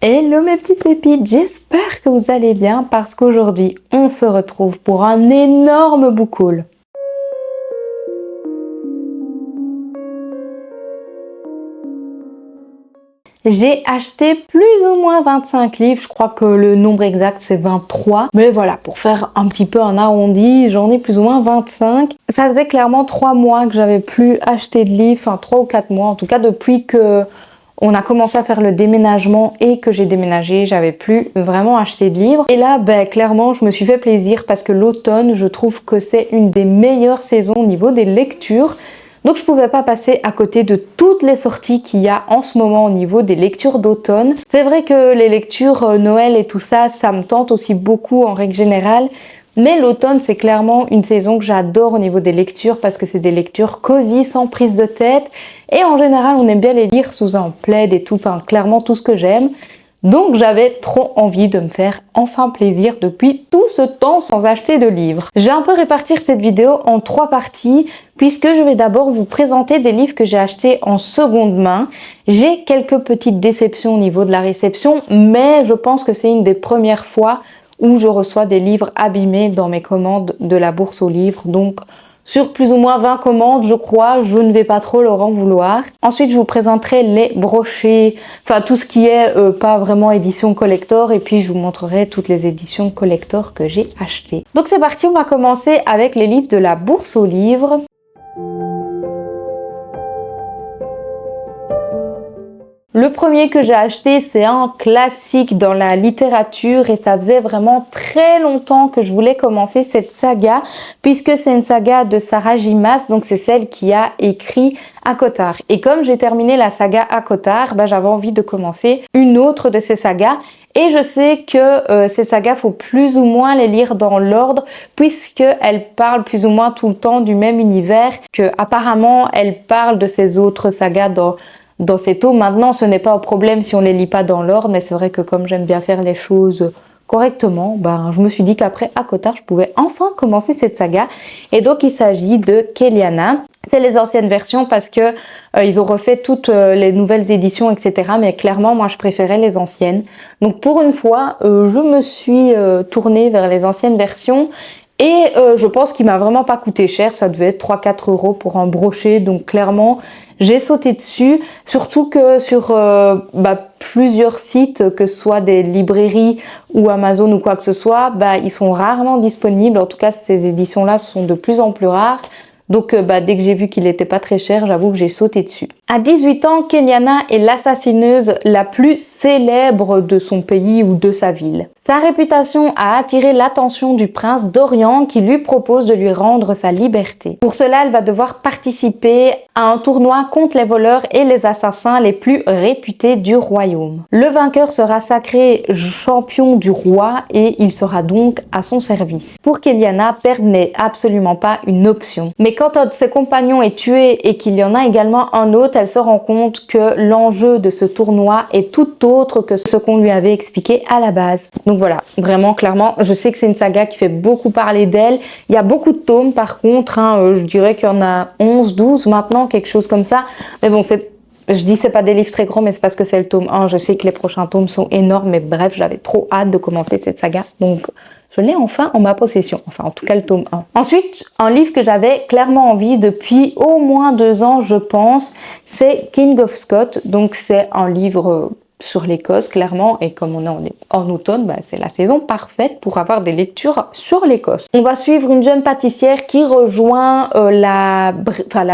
Hello mes petites pépites, j'espère que vous allez bien parce qu'aujourd'hui on se retrouve pour un énorme book haul. J'ai acheté plus ou moins 25 livres, je crois que le nombre exact c'est 23. Mais voilà, pour faire un petit peu un arrondi, j'en ai plus ou moins 25. Ça faisait clairement 3 mois que j'avais plus acheté de livres, enfin 3 ou 4 mois en tout cas depuis que on a commencé à faire le déménagement et que j'ai déménagé, j'avais plus vraiment acheté de livres. Et là, clairement, je me suis fait plaisir parce que l'automne, je trouve que c'est une des meilleures saisons au niveau des lectures. Donc je pouvais pas passer à côté de toutes les sorties qu'il y a en ce moment au niveau des lectures d'automne. C'est vrai que les lectures Noël et tout ça, ça me tente aussi beaucoup en règle générale. Mais l'automne, c'est clairement une saison que j'adore au niveau des lectures parce que c'est des lectures cosy, sans prise de tête. Et en général, on aime bien les lire sous un plaid et tout, enfin clairement tout ce que j'aime. Donc j'avais trop envie de me faire enfin plaisir depuis tout ce temps sans acheter de livres. Je vais un peu répartir cette vidéo en 3 parties puisque je vais d'abord vous présenter des livres que j'ai achetés en seconde main. J'ai quelques petites déceptions au niveau de la réception, mais je pense que c'est une des premières fois où je reçois des livres abîmés dans mes commandes de la bourse aux livres. Donc sur plus ou moins 20 commandes, je crois, je ne vais pas trop leur en vouloir. Ensuite, je vous présenterai les brochets, enfin tout ce qui est pas vraiment édition collector, et puis je vous montrerai toutes les éditions collector que j'ai achetées. Donc c'est parti, on va commencer avec les livres de la bourse aux livres. Le premier que j'ai acheté, c'est un classique dans la littérature et ça faisait vraiment très longtemps que je voulais commencer cette saga puisque c'est une saga de Sarah J. Maas, donc c'est celle qui a écrit ACOTAR. Et comme j'ai terminé la saga ACOTAR, j'avais envie de commencer une autre de ces sagas. Et je sais que ces sagas, faut plus ou moins les lire dans l'ordre puisqu'elles parlent plus ou moins tout le temps du même univers, que apparemment elles parlent de ces autres sagas dans ces tomes. Maintenant, ce n'est pas un problème si on les lit pas dans l'ordre, mais c'est vrai que comme j'aime bien faire les choses correctement, je me suis dit qu'après ACOTAR, je pouvais enfin commencer cette saga. Et donc, il s'agit de Kéliana. C'est les anciennes versions parce que ils ont refait toutes les nouvelles éditions, etc. Mais clairement, moi, je préférais les anciennes. Donc, pour une fois, je me suis tournée vers les anciennes versions. Et je pense qu'il m'a vraiment pas coûté cher, ça devait être 3-4 € pour un brochet, donc clairement j'ai sauté dessus, surtout que sur plusieurs sites, que ce soit des librairies ou Amazon ou quoi que ce soit, ils sont rarement disponibles, en tout cas ces éditions-là sont de plus en plus rares. Donc dès que j'ai vu qu'il n'était pas très cher, j'avoue que j'ai sauté dessus. À 18 ans, Kéliana est l'assassineuse la plus célèbre de son pays ou de sa ville. Sa réputation a attiré l'attention du prince d'Orient qui lui propose de lui rendre sa liberté. Pour cela, elle va devoir participer à un tournoi contre les voleurs et les assassins les plus réputés du royaume. Le vainqueur sera sacré champion du roi et il sera donc à son service. Pour Kéliana, perdre n'est absolument pas une option. Mais quand un de ses compagnons est tué et qu'il y en a également un autre, elle se rend compte que l'enjeu de ce tournoi est tout autre que ce qu'on lui avait expliqué à la base. Donc voilà, vraiment clairement, je sais que c'est une saga qui fait beaucoup parler d'elle. Il y a beaucoup de tomes par contre, je dirais qu'il y en a 11, 12 maintenant, quelque chose comme ça. Mais bon, je dis c'est pas des livres très gros, mais c'est parce que c'est le tome 1. Je sais que les prochains tomes sont énormes, mais bref, j'avais trop hâte de commencer cette saga. Donc je l'ai enfin en ma possession, enfin en tout cas le tome 1. Ensuite, un livre que j'avais clairement envie depuis au moins 2 ans, je pense, c'est King of Scots. Donc c'est un livre sur l'Écosse, clairement, et comme on est en automne, c'est la saison parfaite pour avoir des lectures sur l'Écosse. On va suivre une jeune pâtissière qui rejoint la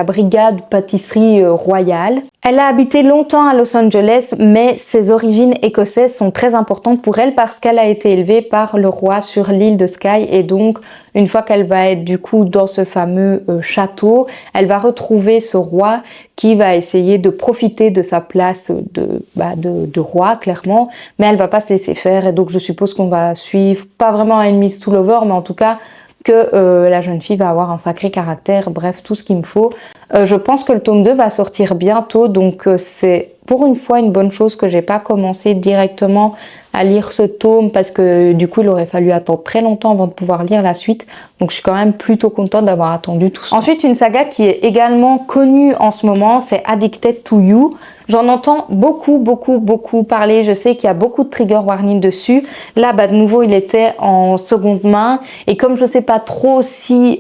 brigade pâtisserie royale. Elle a habité longtemps à Los Angeles, mais ses origines écossaises sont très importantes pour elle parce qu'elle a été élevée par le roi sur l'île de Skye et donc une fois qu'elle va être du coup dans ce fameux château, elle va retrouver ce roi qui va essayer de profiter de sa place de roi clairement, mais elle va pas se laisser faire et donc je suppose qu'on va suivre, pas vraiment Enemies to Lovers, mais en tout cas que la jeune fille va avoir un sacré caractère, bref, tout ce qu'il me faut. Je pense que le tome 2 va sortir bientôt, donc c'est pour une fois une bonne chose que j'ai pas commencé directement à lire ce tome parce que du coup il aurait fallu attendre très longtemps avant de pouvoir lire la suite. Donc je suis quand même plutôt contente d'avoir attendu tout ça. Ensuite, une saga qui est également connue en ce moment, c'est Addicted to You. J'en entends beaucoup parler. Je sais qu'il y a beaucoup de trigger warning dessus. Là, de nouveau, il était en seconde main. Et comme je sais pas trop si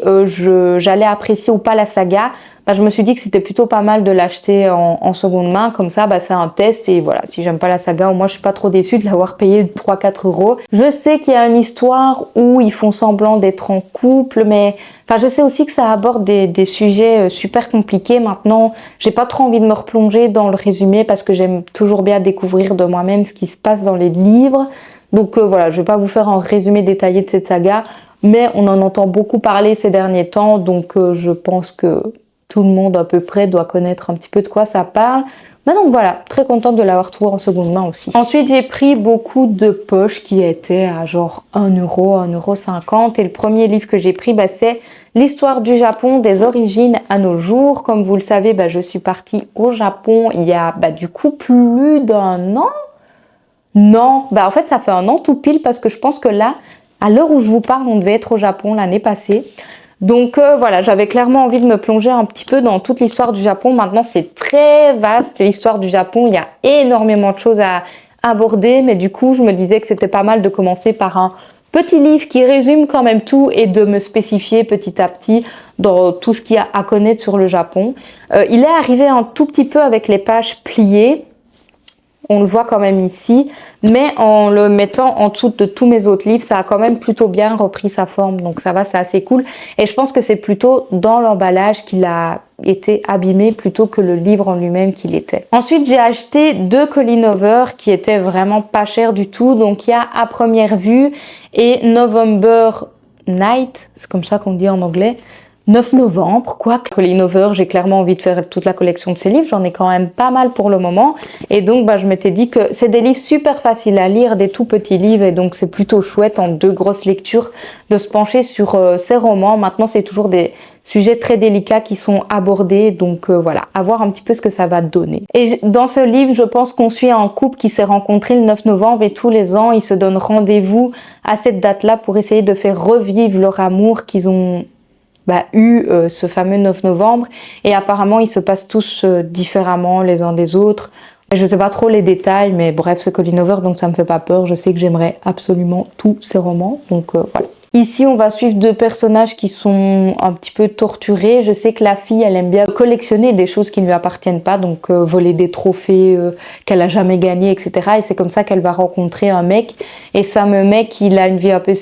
j'allais apprécier ou pas la saga, je me suis dit que c'était plutôt pas mal de l'acheter en seconde main. Comme ça, c'est un test. Et voilà, si j'aime pas la saga, au moins je suis pas trop déçue de l'avoir payé 3-4 euros. Je sais qu'il y a une histoire où ils font semblant d'être en couple, mais je sais aussi que ça aborde des sujets super compliqués. Maintenant, j'ai pas trop envie de me replonger dans le résumé parce que j'aime toujours bien découvrir de moi-même ce qui se passe dans les livres. Donc voilà, je vais pas vous faire un résumé détaillé de cette saga, mais on en entend beaucoup parler ces derniers temps, donc je pense que tout le monde à peu près doit connaître un petit peu de quoi ça parle. Donc voilà, très contente de l'avoir trouvé en seconde main aussi. Ensuite, j'ai pris beaucoup de poches qui étaient à genre 1 euro, 1,50 €. Et le premier livre que j'ai pris, c'est l'histoire du Japon des origines à nos jours. Comme vous le savez, je suis partie au Japon il y a du coup plus d'1 an. Non, en fait ça fait 1 an tout pile parce que je pense que là, à l'heure où je vous parle, on devait être au Japon l'année passée. Donc voilà, j'avais clairement envie de me plonger un petit peu dans toute l'histoire du Japon. Maintenant, c'est très vaste, l'histoire du Japon. Il y a énormément de choses à aborder, mais du coup, je me disais que c'était pas mal de commencer par un petit livre qui résume quand même tout et de me spécifier petit à petit dans tout ce qu'il y a à connaître sur le Japon. Il est arrivé un tout petit peu avec les pages pliées. On le voit quand même ici, mais en le mettant en dessous de tous mes autres livres, ça a quand même plutôt bien repris sa forme, donc ça va, c'est assez cool. Et je pense que c'est plutôt dans l'emballage qu'il a été abîmé plutôt que le livre en lui-même qu'il était. Ensuite, j'ai acheté 2 Colleen Hoover qui étaient vraiment pas chers du tout. Donc il y a À première vue et November Night, c'est comme ça qu'on dit en anglais. 9 novembre, quoi. Colleen Hoover, j'ai clairement envie de faire toute la collection de ces livres. J'en ai quand même pas mal pour le moment. Et donc, je m'étais dit que c'est des livres super faciles à lire, des tout petits livres. Et donc, c'est plutôt chouette en 2 grosses lectures de se pencher sur ces romans. Maintenant, c'est toujours des sujets très délicats qui sont abordés. Donc, voilà, à voir un petit peu ce que ça va donner. Et dans ce livre, je pense qu'on suit un couple qui s'est rencontré le 9 novembre et tous les ans, ils se donnent rendez-vous à cette date-là pour essayer de faire revivre leur amour qu'ils ont eu ce fameux 9 novembre et apparemment ils se passent tous différemment les uns des autres. Je ne sais pas trop les détails, mais bref, c'est Colleen Hoover, donc ça me fait pas peur. Je sais que j'aimerais absolument tous ces romans, donc voilà. Ici, on va suivre 2 personnages qui sont un petit peu torturés. Je sais que la fille, elle aime bien collectionner des choses qui ne lui appartiennent pas, donc voler des trophées qu'elle a jamais gagnés, etc. Et c'est comme ça qu'elle va rencontrer un mec. Et ce fameux mec, il a une vie un peu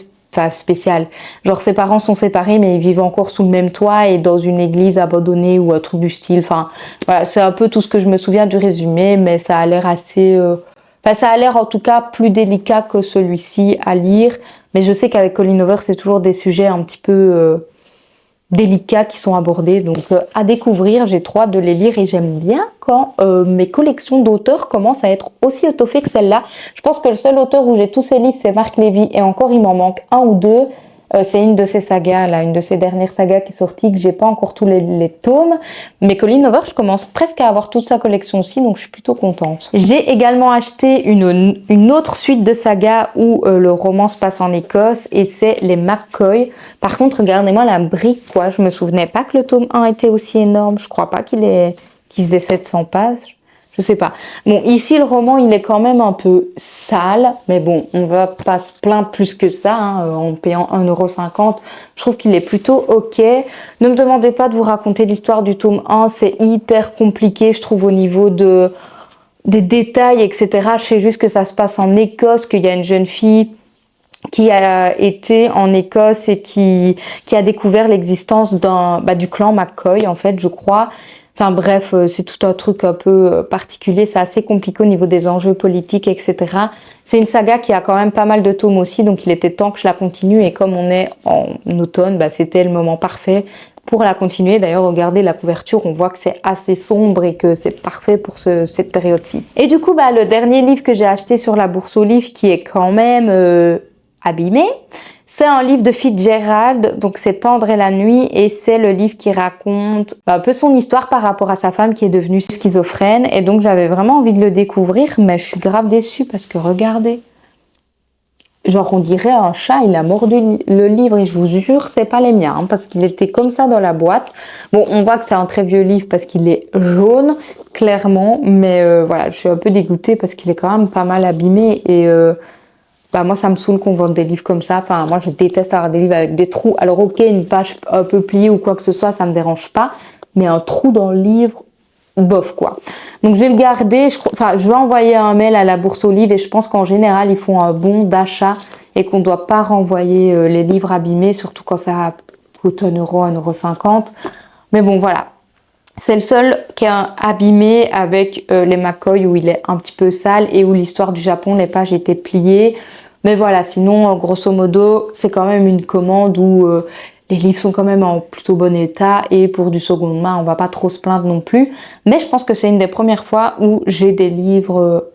spécial. Genre ses parents sont séparés mais ils vivent encore sous le même toit et dans une église abandonnée ou un truc du style. Voilà, c'est un peu tout ce que je me souviens du résumé, mais ça a l'air assez... ça a l'air en tout cas plus délicat que celui-ci à lire. Mais je sais qu'avec Colleen Hoover, c'est toujours des sujets un petit peu délicats qui sont abordés. Donc à découvrir, j'ai trop hâte de les lire et j'aime bien quand mes collections d'auteurs commencent à être aussi étoffées que celle-là. Je pense que le seul auteur où j'ai tous ces livres, c'est Marc Lévy et encore il m'en manque 1 ou 2. C'est une de ces sagas, là, une de ces dernières sagas qui est sortie, que j'ai pas encore tous les tomes. Mais Colleen Hoover, je commence presque à avoir toute sa collection aussi, donc je suis plutôt contente. J'ai également acheté une autre suite de sagas où le roman se passe en Écosse et c'est les McCoy. Par contre, regardez-moi la brique, quoi. Je me souvenais pas que le tome 1 était aussi énorme. Je crois pas qu'il faisait 700 pages. Je sais pas. Bon, ici, le roman, il est quand même un peu sale. Mais bon, on va pas se plaindre plus que ça, en payant 1,50 €. Je trouve qu'il est plutôt ok. Ne me demandez pas de vous raconter l'histoire du tome 1. C'est hyper compliqué, je trouve, au niveau des détails, etc. Je sais juste que ça se passe en Écosse, qu'il y a une jeune fille qui a été en Écosse et qui a découvert l'existence du clan McCoy, en fait, je crois. Enfin bref, c'est tout un truc un peu particulier, c'est assez compliqué au niveau des enjeux politiques, etc. C'est une saga qui a quand même pas mal de tomes aussi, donc il était temps que je la continue. Et comme on est en automne, c'était le moment parfait pour la continuer. D'ailleurs, regardez la couverture, on voit que c'est assez sombre et que c'est parfait pour cette période-ci. Et du coup, le dernier livre que j'ai acheté sur la bourse aux livres, qui est quand même abîmé, C'est un livre de Fitzgerald, donc c'est Tendre et la nuit, et c'est le livre qui raconte un peu son histoire par rapport à sa femme qui est devenue schizophrène, et donc j'avais vraiment envie de le découvrir, mais je suis grave déçue parce que regardez, genre on dirait un chat, il a mordu le livre, et je vous jure c'est pas les miens, hein, parce qu'il était comme ça dans la boîte. Bon, on voit que c'est un très vieux livre parce qu'il est jaune, clairement, mais voilà, je suis un peu dégoûtée parce qu'il est quand même pas mal abîmé, et bah moi ça me saoule qu'on vende des livres comme ça. Enfin moi je déteste avoir des livres avec des trous. Alors ok, une page un peu pliée ou quoi que ce soit, ça me dérange pas, mais un trou dans le livre, bof quoi. Donc je vais le garder, je vais envoyer un mail à la bourse aux livres, et je pense qu'en général ils font un bon d'achat et qu'on doit pas renvoyer les livres abîmés, surtout quand ça coûte 1 euro, 1,50 €. Mais bon voilà. C'est le seul qui est abîmé avec les McCoy, où il est un petit peu sale et où l'histoire du Japon, les pages étaient pliées. Mais voilà, sinon, grosso modo, c'est quand même une commande où les livres sont quand même en plutôt bon état, et pour du seconde main, on va pas trop se plaindre non plus. Mais je pense que c'est une des premières fois où j'ai des livres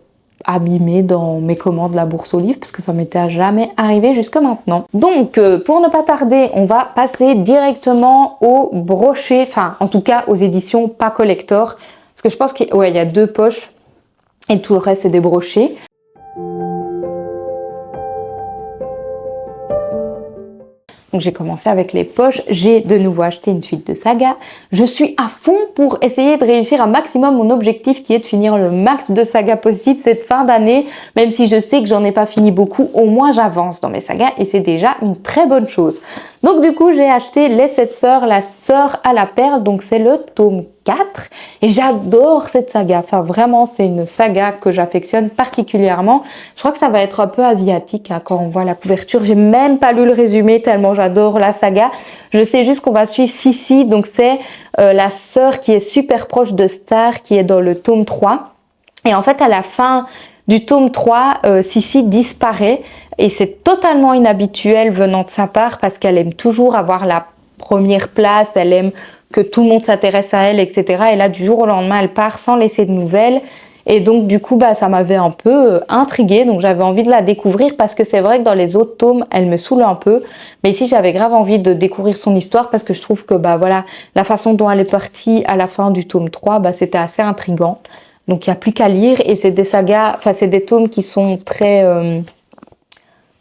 abîmés dans mes commandes de la bourse aux livres, parce que ça m'était jamais arrivé jusque maintenant. Donc pour ne pas tarder, on va passer directement au brochet, enfin en tout cas aux éditions pas collector, parce que je pense qu'il y a 2 poches et tout le reste c'est des brochets. Donc j'ai commencé avec les poches, j'ai de nouveau acheté une suite de sagas. Je suis à fond pour essayer de réussir un maximum mon objectif, qui est de finir le max de sagas possible cette fin d'année. Même si je sais que j'en ai pas fini beaucoup, au moins j'avance dans mes sagas et c'est déjà une très bonne chose. Donc du coup j'ai acheté Les 7 sœurs, la sœur à la perle, donc c'est le tome 4, et j'adore cette saga. Enfin vraiment c'est une saga que j'affectionne particulièrement. Je crois que ça va être un peu asiatique hein, quand on voit la couverture. J'ai même pas lu le résumé tellement j'adore la saga. Je sais juste qu'on va suivre Sissi, donc c'est la sœur qui est super proche de Star, qui est dans le tome 3. Et en fait à la fin du tome 3, Sissi disparaît, et c'est totalement inhabituel venant de sa part, parce qu'elle aime toujours avoir la première place, elle aime que tout le monde s'intéresse à elle, etc. Et là, du jour au lendemain, elle part sans laisser de nouvelles. Et donc, du coup, ça m'avait un peu intriguée. Donc, j'avais envie de la découvrir, parce que c'est vrai que dans les autres tomes, elle me saoule un peu. Mais ici, j'avais grave envie de découvrir son histoire, parce que je trouve que, voilà, la façon dont elle est partie à la fin du tome 3, c'était assez intriguant. Donc, il n'y a plus qu'à lire. Et c'est des sagas, enfin, c'est des tomes qui sont très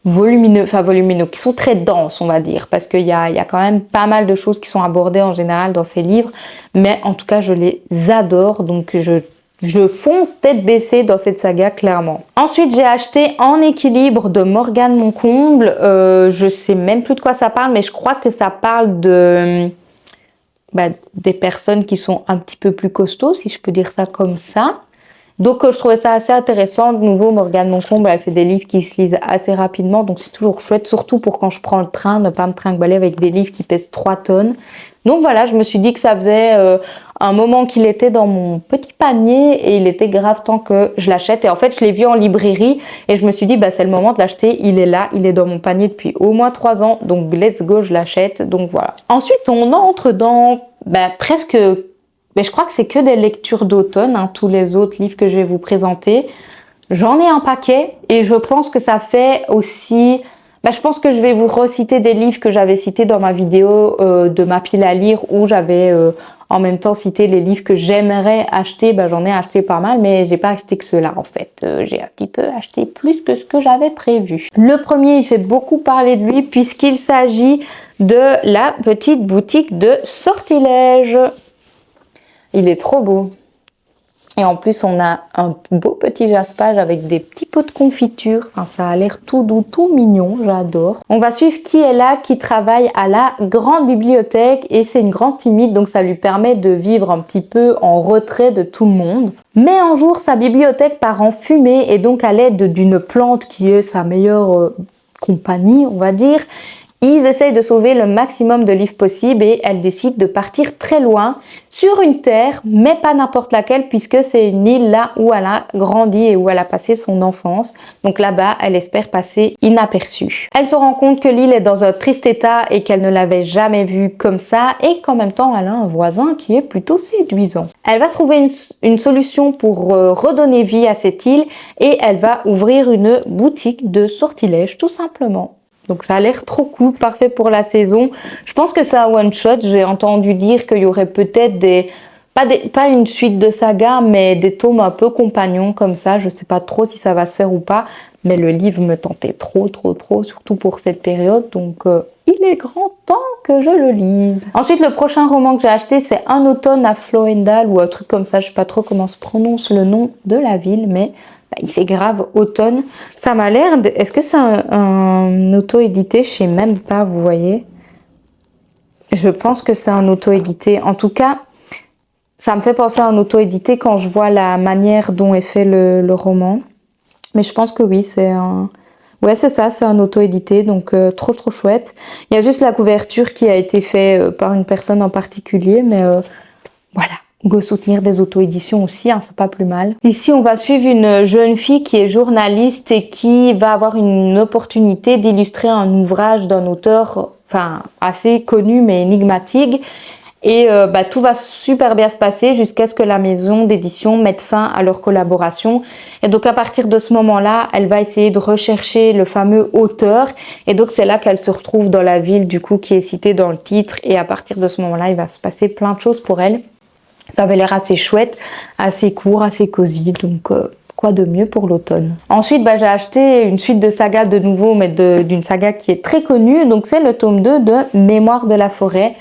volumineux, qui sont très denses, on va dire, parce qu'il y a quand même pas mal de choses qui sont abordées en général dans ces livres, mais en tout cas je les adore, donc je fonce tête baissée dans cette saga clairement. Ensuite j'ai acheté En équilibre de Morgane Moncomble. Je sais même plus de quoi ça parle, mais je crois que ça parle de des personnes qui sont un petit peu plus costauds, si je peux dire ça comme ça. Donc je trouvais ça assez intéressant. De nouveau, Morgane Moncomble, elle fait des livres qui se lisent assez rapidement, donc c'est toujours chouette, surtout pour quand je prends le train, ne pas me trimballer avec des livres qui pèsent 3 tonnes. Donc voilà, je me suis dit que ça faisait un moment qu'il était dans mon petit panier, et il était grave temps que je l'achète. Et en fait, je l'ai vu en librairie et je me suis dit, c'est le moment de l'acheter. Il est là, il est dans mon panier depuis au moins 3 ans, donc let's go, je l'achète. Donc voilà. Ensuite, on entre dans presque... Mais je crois que c'est que des lectures d'automne, hein, tous les autres livres que je vais vous présenter. J'en ai un paquet, et je pense que ça fait aussi... je pense que je vais vous reciter des livres que j'avais cités dans ma vidéo de ma pile à lire, où j'avais en même temps cité les livres que j'aimerais acheter. J'en ai acheté pas mal, mais j'ai pas acheté que ceux-là en fait. J'ai un petit peu acheté plus que ce que j'avais prévu. Le premier, il fait beaucoup parler de lui, puisqu'il s'agit de La petite boutique de sortilèges. Il est trop beau. Et en plus, on a un beau petit jaspage avec des petits pots de confiture. Enfin, ça a l'air tout doux, tout mignon. J'adore. On va suivre Kiella, qui travaille à la grande bibliothèque, et c'est une grande timide, donc ça lui permet de vivre un petit peu en retrait de tout le monde. Mais un jour, sa bibliothèque part en fumée, et donc à l'aide d'une plante qui est sa meilleure compagnie, on va dire, ils essayent de sauver le maximum de livres possible, et elle décide de partir très loin sur une terre, mais pas n'importe laquelle, puisque c'est une île là où elle a grandi et où elle a passé son enfance. Donc là-bas, elle espère passer inaperçue. Elle se rend compte que l'île est dans un triste état et qu'elle ne l'avait jamais vue comme ça, et qu'en même temps, elle a un voisin qui est plutôt séduisant. Elle va trouver une solution pour redonner vie à cette île, et elle va ouvrir une boutique de sortilèges, tout simplement. Donc ça a l'air trop cool, parfait pour la saison. Je pense que c'est un one shot. J'ai entendu dire qu'il y aurait peut-être pas une suite de sagas, mais des tomes un peu compagnons comme ça. Je sais pas trop si ça va se faire ou pas, mais le livre me tentait trop, surtout pour cette période. Donc il est grand temps que je le lise. Ensuite, le prochain roman que j'ai acheté, c'est Un automne à Floendal ou un truc comme ça. Je sais pas trop comment se prononce le nom de la ville, mais il fait grave automne. Ça m'a l'air... Est-ce que c'est un auto-édité? Je sais même pas, vous voyez. Je pense que c'est un auto-édité. En tout cas, ça me fait penser à un auto-édité quand je vois la manière dont est fait le roman. Mais je pense que oui, c'est un... Ouais, c'est ça, c'est un auto-édité, donc trop chouette. Il y a juste la couverture qui a été faite par une personne en particulier, mais voilà. Go soutenir des auto-éditions aussi, hein, c'est pas plus mal. Ici, on va suivre une jeune fille qui est journaliste et qui va avoir une opportunité d'illustrer un ouvrage d'un auteur, enfin, assez connu mais énigmatique. Et tout va super bien se passer jusqu'à ce que la maison d'édition mette fin à leur collaboration. Et donc à partir de ce moment-là, elle va essayer de rechercher le fameux auteur. Et donc c'est là qu'elle se retrouve dans la ville du coup qui est citée dans le titre. Et à partir de ce moment-là, il va se passer plein de choses pour elle. Ça avait l'air assez chouette, assez court, assez cosy. Donc quoi de mieux pour l'automne. Ensuite, j'ai acheté une suite de sagas de nouveau, mais d'une saga qui est très connue. Donc c'est le tome 2 de Mémoire de la forêt.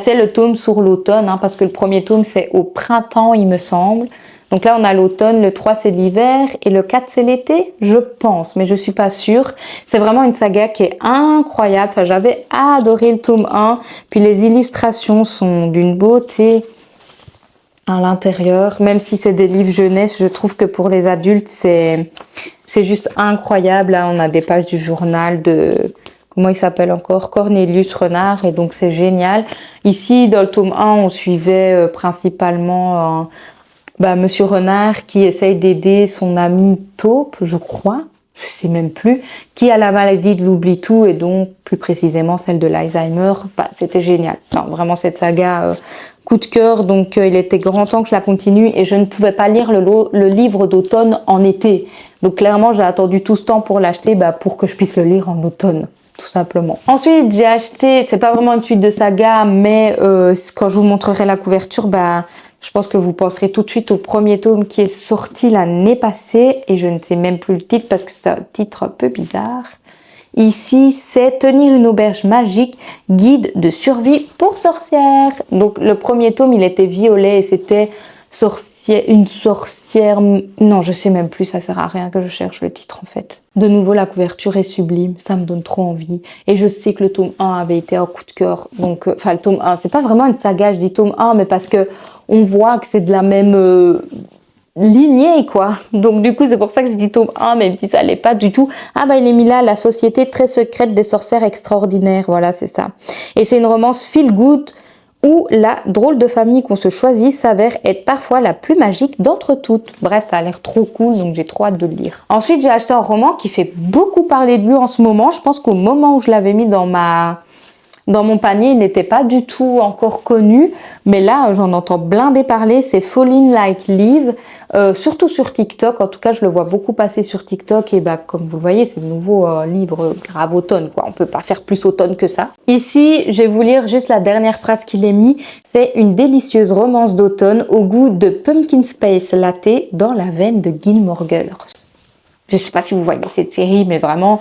C'est le tome sur l'automne, hein, parce que le premier tome, c'est au printemps, il me semble. Donc là, on a l'automne, le 3, c'est l'hiver, et le 4, c'est l'été, je pense, mais je suis pas sûre. C'est vraiment une saga qui est incroyable. Enfin, j'avais adoré le tome 1, puis les illustrations sont d'une beauté à l'intérieur. Même si c'est des livres jeunesse, je trouve que pour les adultes, c'est juste incroyable. Là, on a des pages du journal de... Comment il s'appelle encore? Cornelius Renard, et donc c'est génial. Ici, dans le tome 1, on suivait principalement Monsieur Renard qui essaye d'aider son ami Taupe, je crois, je sais même plus, qui a la maladie de l'oubli-tout et donc plus précisément celle de l'Alzheimer. C'était génial. Enfin, vraiment cette saga coup de cœur, donc il était grand temps que je la continue et je ne pouvais pas lire le livre d'automne en été. Donc clairement, j'ai attendu tout ce temps pour l'acheter pour que je puisse le lire en automne. Tout simplement. Ensuite, j'ai acheté, c'est pas vraiment une suite de saga, mais quand je vous montrerai la couverture, je pense que vous penserez tout de suite au premier tome qui est sorti l'année passée, et je ne sais même plus le titre parce que c'est un titre un peu bizarre. Ici, c'est Tenir une auberge magique, guide de survie pour sorcières. Donc le premier tome, il était violet et c'était une sorcière... Non, je sais même plus, ça sert à rien que je cherche le titre en fait. De nouveau, la couverture est sublime, ça me donne trop envie. Et je sais que le tome 1 avait été un coup de cœur. Donc, le tome 1, c'est pas vraiment une saga, je dis tome 1, mais parce que on voit que c'est de la même lignée, quoi. Donc, du coup, c'est pour ça que je dis tome 1, même si ça l'est pas du tout. Il est mis là, La société très secrète des sorcières extraordinaires. Voilà, c'est ça. Et c'est une romance feel good, où la drôle de famille qu'on se choisit s'avère être parfois la plus magique d'entre toutes. Bref, ça a l'air trop cool, donc j'ai trop hâte de le lire. Ensuite, j'ai acheté un roman qui fait beaucoup parler de lui en ce moment. Je pense qu'au moment où je l'avais mis dans mon panier, il n'était pas du tout encore connu. Mais là, j'en entends blinder parler. C'est Falling Like Leaves, surtout sur TikTok. En tout cas, je le vois beaucoup passer sur TikTok. Et comme vous le voyez, c'est le nouveau livre grave automne, quoi. On peut pas faire plus automne que ça. Ici, je vais vous lire juste la dernière phrase qu'il est mis. C'est une délicieuse romance d'automne au goût de pumpkin spice latte dans la veine de Gilmore Girls. Je sais pas si vous voyez cette série, mais vraiment,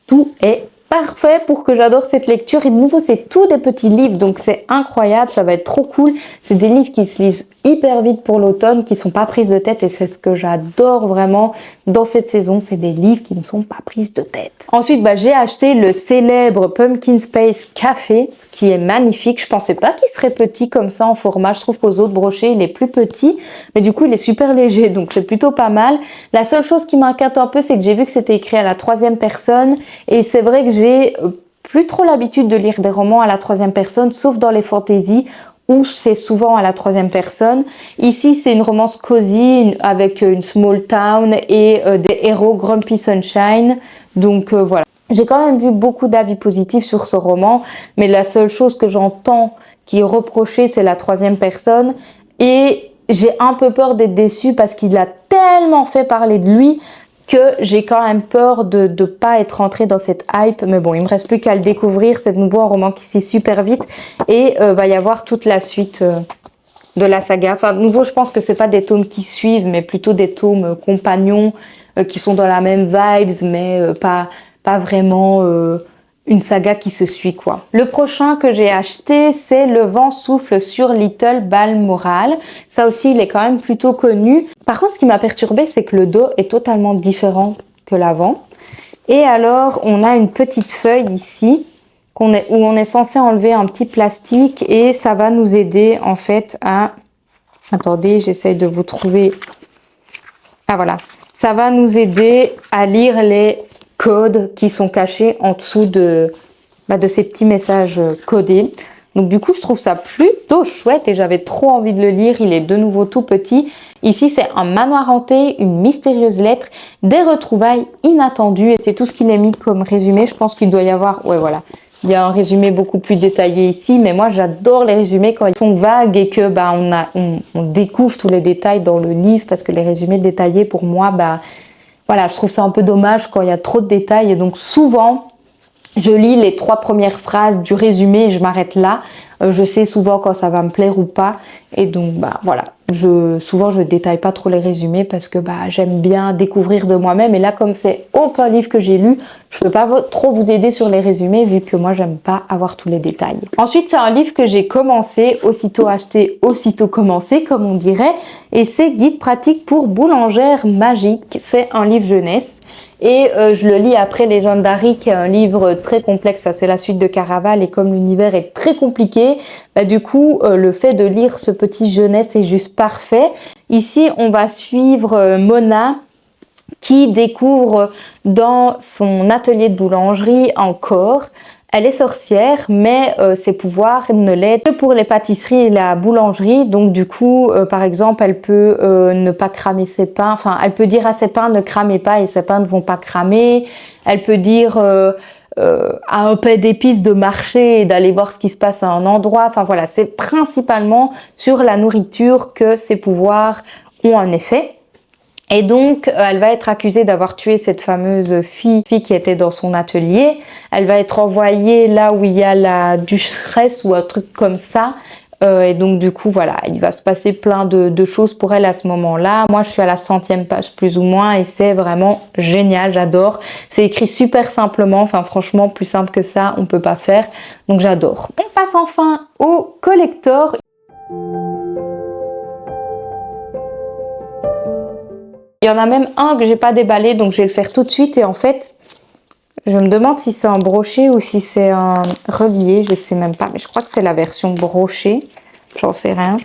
tout est parfait pour que j'adore cette lecture. Et de nouveau, c'est tous des petits livres, donc c'est incroyable, ça va être trop cool. C'est des livres qui se lisent hyper vite pour l'automne, qui sont pas prises de tête, et c'est ce que j'adore vraiment dans cette saison, c'est des livres qui ne sont pas prises de tête. Ensuite, j'ai acheté le célèbre Pumpkin Spice Café, qui est magnifique. Je pensais pas qu'il serait petit comme ça en format. Je trouve qu'aux autres brochets, il est plus petit, mais du coup, il est super léger, donc c'est plutôt pas mal. La seule chose qui m'inquiète un peu, c'est que j'ai vu que c'était écrit à la 3e personne, et c'est vrai que j'ai plus trop l'habitude de lire des romans à la 3e personne, sauf dans les fantaisies, où c'est souvent à la 3e personne. Ici, c'est une romance cosy avec une small town et des héros Grumpy Sunshine. Donc voilà. J'ai quand même vu beaucoup d'avis positifs sur ce roman, mais la seule chose que j'entends qui est reprochée, c'est la 3e personne. Et j'ai un peu peur d'être déçue parce qu'il a tellement fait parler de lui que j'ai quand même peur de ne pas être rentrée dans cette hype. Mais bon, il me reste plus qu'à le découvrir. C'est de nouveau un roman qui s'est super vite et va y avoir toute la suite de la saga. Enfin, de nouveau, je pense que c'est pas des tomes qui suivent, mais plutôt des tomes compagnons qui sont dans la même vibes, mais pas vraiment une saga qui se suit, quoi. Le prochain que j'ai acheté, c'est Le vent souffle sur Little Balmoral. Ça aussi, il est quand même plutôt connu. Par contre, ce qui m'a perturbée, c'est que le dos est totalement différent que l'avant. Et alors, on a une petite feuille ici où on est censé enlever un petit plastique et ça va nous aider en fait à... Attendez, j'essaye de vous trouver... Ah voilà. Ça va nous aider à lire les codes qui sont cachés en dessous de ces petits messages codés. Donc du coup, je trouve ça plutôt chouette et j'avais trop envie de le lire. Il est de nouveau tout petit. Ici, c'est un manoir hanté, une mystérieuse lettre, des retrouvailles inattendues. Et c'est tout ce qu'il est mis comme résumé. Je pense qu'il doit y avoir... Ouais, voilà. Il y a un résumé beaucoup plus détaillé ici. Mais moi, j'adore les résumés quand ils sont vagues et que on découvre tous les détails dans le livre. Parce que les résumés détaillés, pour moi, voilà, je trouve ça un peu dommage quand il y a trop de détails. Et donc, souvent... je lis les 3 premières phrases du résumé et je m'arrête là. Je sais souvent quand ça va me plaire ou pas. Et donc, voilà. Souvent, je détaille pas trop les résumés parce que j'aime bien découvrir de moi-même. Et là, comme c'est aucun livre que j'ai lu, je peux pas trop vous aider sur les résumés vu que moi, j'aime pas avoir tous les détails. Ensuite, c'est un livre que j'ai commencé, aussitôt acheté, aussitôt commencé, comme on dirait. Et c'est Guide pratique pour boulangère magique. C'est un livre jeunesse. Et je le lis après Légende d'Harry, qui est un livre très complexe. Ça, c'est la suite de Caraval. Et comme l'univers est très compliqué, du coup, le fait de lire ce petit jeunesse est juste parfait. Ici, on va suivre Mona, qui découvre dans son atelier de boulangerie encore. Elle est sorcière, mais ses pouvoirs ne l'aident que pour les pâtisseries et la boulangerie. Donc du coup, par exemple, elle peut ne pas cramer ses pains. Enfin, elle peut dire à ses pains ne cramez pas et ses pains ne vont pas cramer. Elle peut dire à un pain d'épices de marcher et d'aller voir ce qui se passe à un endroit. Enfin voilà, c'est principalement sur la nourriture que ses pouvoirs ont un effet. Et donc, elle va être accusée d'avoir tué cette fameuse fille qui était dans son atelier. Elle va être envoyée là où il y a la duchesse ou un truc comme ça. Et donc, du coup, voilà, il va se passer plein de choses pour elle à ce moment-là. Moi, je suis à la 100e page plus ou moins et c'est vraiment génial, j'adore. C'est écrit super simplement, enfin franchement, plus simple que ça, on peut pas faire. Donc, j'adore. On passe enfin au collector. Il y en a même un que j'ai pas déballé, donc je vais le faire tout de suite. Et en fait, je me demande si c'est un broché ou si c'est un relié, je sais même pas. Mais je crois que c'est la version brochée, j'en sais rien.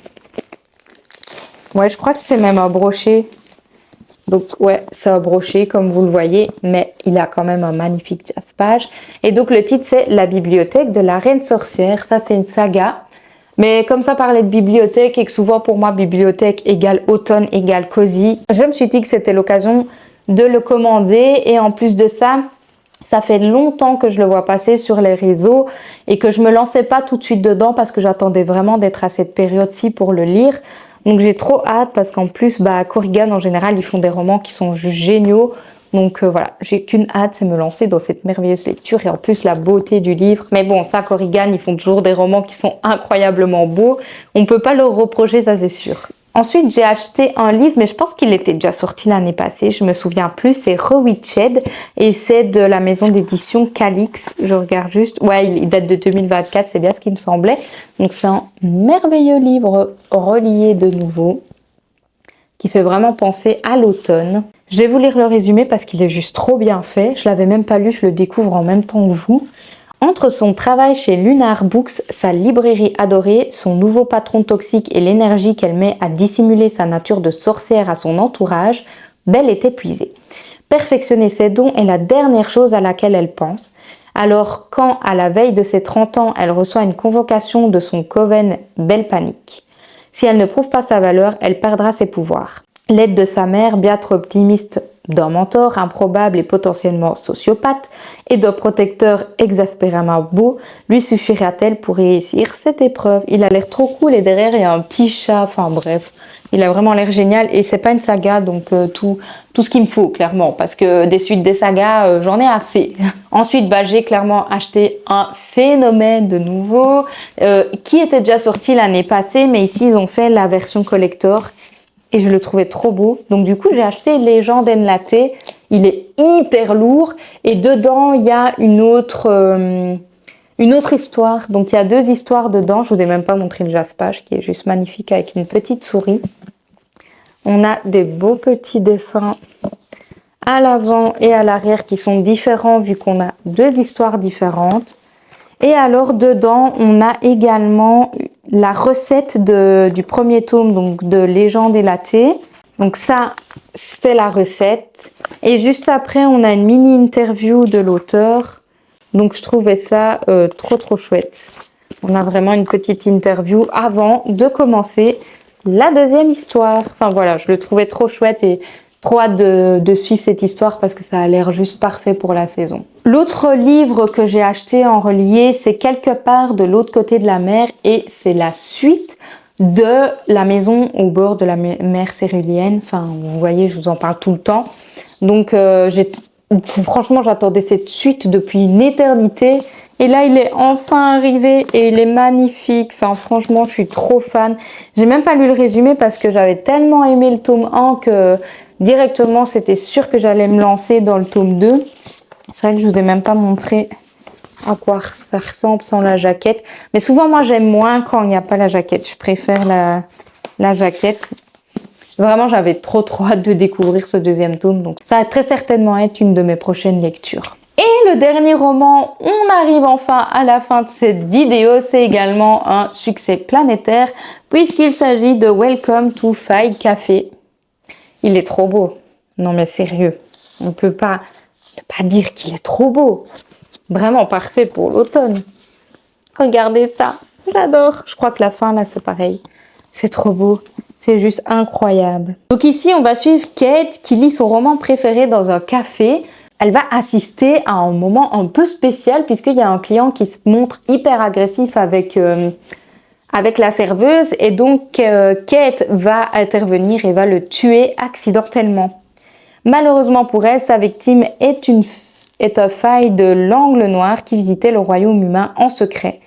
Ouais, je crois que c'est même un broché. Donc ouais, c'est un broché comme vous le voyez, mais il a quand même un magnifique jaspage. Et donc le titre c'est La bibliothèque de la reine sorcière. Ça c'est une saga. Mais comme ça parlait de bibliothèque et que souvent pour moi bibliothèque égale automne égale cosy, je me suis dit que c'était l'occasion de le commander. Et en plus de ça, ça fait longtemps que je le vois passer sur les réseaux et que je me lançais pas tout de suite dedans parce que j'attendais vraiment d'être à cette période-ci pour le lire. Donc j'ai trop hâte parce qu'en plus, Corrigan en général, ils font des romans qui sont juste géniaux. Donc voilà, j'ai qu'une hâte, c'est me lancer dans cette merveilleuse lecture et en plus la beauté du livre. Mais bon, ça, Corrigan, ils font toujours des romans qui sont incroyablement beaux. On peut pas leur reprocher, ça c'est sûr. Ensuite, j'ai acheté un livre, mais je pense qu'il était déjà sorti l'année passée, je me souviens plus, c'est Rewitched et c'est de la maison d'édition Calix. Je regarde juste, ouais, il date de 2024, c'est bien ce qui me semblait. Donc c'est un merveilleux livre relié de nouveau, qui fait vraiment penser à l'automne. Je vais vous lire le résumé parce qu'il est juste trop bien fait. Je l'avais même pas lu, je le découvre en même temps que vous. Entre son travail chez Lunar Books, sa librairie adorée, son nouveau patron toxique et l'énergie qu'elle met à dissimuler sa nature de sorcière à son entourage, Belle est épuisée. Perfectionner ses dons est la dernière chose à laquelle elle pense. Alors quand, à la veille de ses 30 ans, elle reçoit une convocation de son coven, Belle panique. Si elle ne prouve pas sa valeur, elle perdra ses pouvoirs. L'aide de sa mère, bien trop optimiste d'un mentor improbable et potentiellement sociopathe et d'un protecteur exaspérément beau lui suffira-t-elle pour réussir cette épreuve? Il a l'air trop cool et derrière il y a un petit chat, enfin bref, il a vraiment l'air génial et c'est pas une saga donc tout ce qu'il me faut clairement parce que des suites des sagas j'en ai assez. Ensuite j'ai clairement acheté un phénomène de nouveau qui était déjà sorti l'année passée mais ici ils ont fait la version collector. Et je le trouvais trop beau. Donc du coup, j'ai acheté Légende Enlatée. Il est hyper lourd. Et dedans, il y a une autre histoire. Donc il y a 2 histoires dedans. Je vous ai même pas montré le jaspage qui est juste magnifique avec une petite souris. On a des beaux petits dessins à l'avant et à l'arrière qui sont différents vu qu'on a 2 histoires différentes. Et alors dedans, on a également la recette du premier tome donc de Légende Enlatée. Donc ça, c'est la recette. Et juste après, on a une mini interview de l'auteur. Donc je trouvais ça trop chouette. On a vraiment une petite interview avant de commencer la deuxième histoire. Enfin voilà, je le trouvais trop chouette et trop hâte de suivre cette histoire parce que ça a l'air juste parfait pour la saison. L'autre livre que j'ai acheté en relié, c'est Quelque part de l'autre côté de la mer et c'est la suite de La maison au bord de la mer Céruléenne. Enfin, vous voyez, je vous en parle tout le temps. Donc, franchement, j'attendais cette suite depuis une éternité. Et là, il est enfin arrivé et il est magnifique. Enfin, franchement, je suis trop fan. J'ai même pas lu le résumé parce que j'avais tellement aimé le tome 1 que directement, c'était sûr que j'allais me lancer dans le tome 2. C'est vrai que je vous ai même pas montré à quoi ça ressemble sans la jaquette. Mais souvent, moi, j'aime moins quand il n'y a pas la jaquette. Je préfère la jaquette. Vraiment, j'avais trop hâte de découvrir ce deuxième tome. Donc, ça va très certainement être une de mes prochaines lectures. Et le dernier roman, on arrive enfin à la fin de cette vidéo. C'est également un succès planétaire puisqu'il s'agit de Welcome to Fight Café. Il est trop beau. Non mais sérieux, on ne peut pas dire qu'il est trop beau. Vraiment parfait pour l'automne. Regardez ça, j'adore. Je crois que la fin là c'est pareil. C'est trop beau, c'est juste incroyable. Donc ici on va suivre Kate qui lit son roman préféré dans un café. Elle va assister à un moment un peu spécial puisqu'il y a un client qui se montre hyper agressif avec la serveuse et donc Kate va intervenir et va le tuer accidentellement. Malheureusement pour elle, sa victime est un faille de l'Angle Noir qui visitait le royaume humain en secret.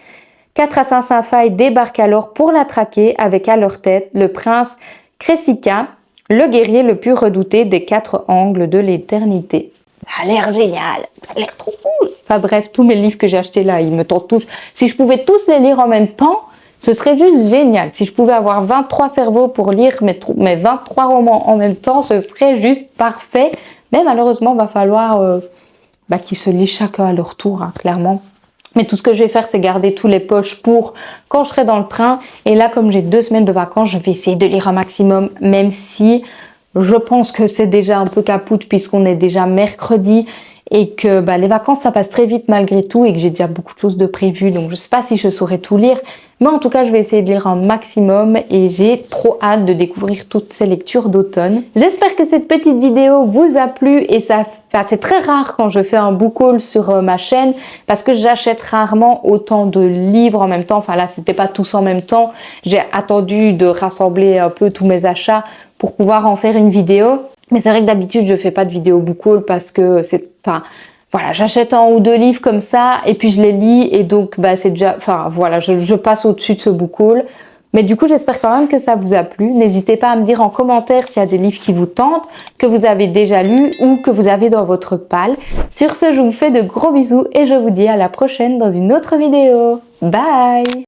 4 assassins failles débarquent alors pour la traquer avec à leur tête le prince Cressika, le guerrier le plus redouté des 4 angles de l'éternité. Ça a l'air génial, ça a l'air trop cool. Enfin bref, tous mes livres que j'ai achetés là, ils me tentent tous. Si je pouvais tous les lire en même temps, ce serait juste génial. Si je pouvais avoir 23 cerveaux pour lire mes 23 romans en même temps, ce serait juste parfait. Mais malheureusement, il va falloir qu'ils se lisent chacun à leur tour, hein, clairement. Mais tout ce que je vais faire, c'est garder tous les poches pour quand je serai dans le train. Et là, comme j'ai 2 semaines de vacances, je vais essayer de lire un maximum, même si je pense que c'est déjà un peu capoute puisqu'on est déjà mercredi et que les vacances, ça passe très vite malgré tout et que j'ai déjà beaucoup de choses de prévues. Donc, je sais pas si je saurais tout lire. Mais en tout cas, je vais essayer de lire un maximum et j'ai trop hâte de découvrir toutes ces lectures d'automne. J'espère que cette petite vidéo vous a plu et c'est très rare quand je fais un book haul sur ma chaîne parce que j'achète rarement autant de livres en même temps. Enfin là, c'était pas tous en même temps. J'ai attendu de rassembler un peu tous mes achats pour pouvoir en faire une vidéo. Mais c'est vrai que d'habitude, je fais pas de vidéo book haul parce que voilà, j'achète 1 ou 2 livres comme ça et puis je les lis et donc c'est déjà, voilà, je passe au-dessus de ce book haul. Mais du coup, j'espère quand même que ça vous a plu. N'hésitez pas à me dire en commentaire s'il y a des livres qui vous tentent, que vous avez déjà lus ou que vous avez dans votre palle. Sur ce, je vous fais de gros bisous et je vous dis à la prochaine dans une autre vidéo. Bye!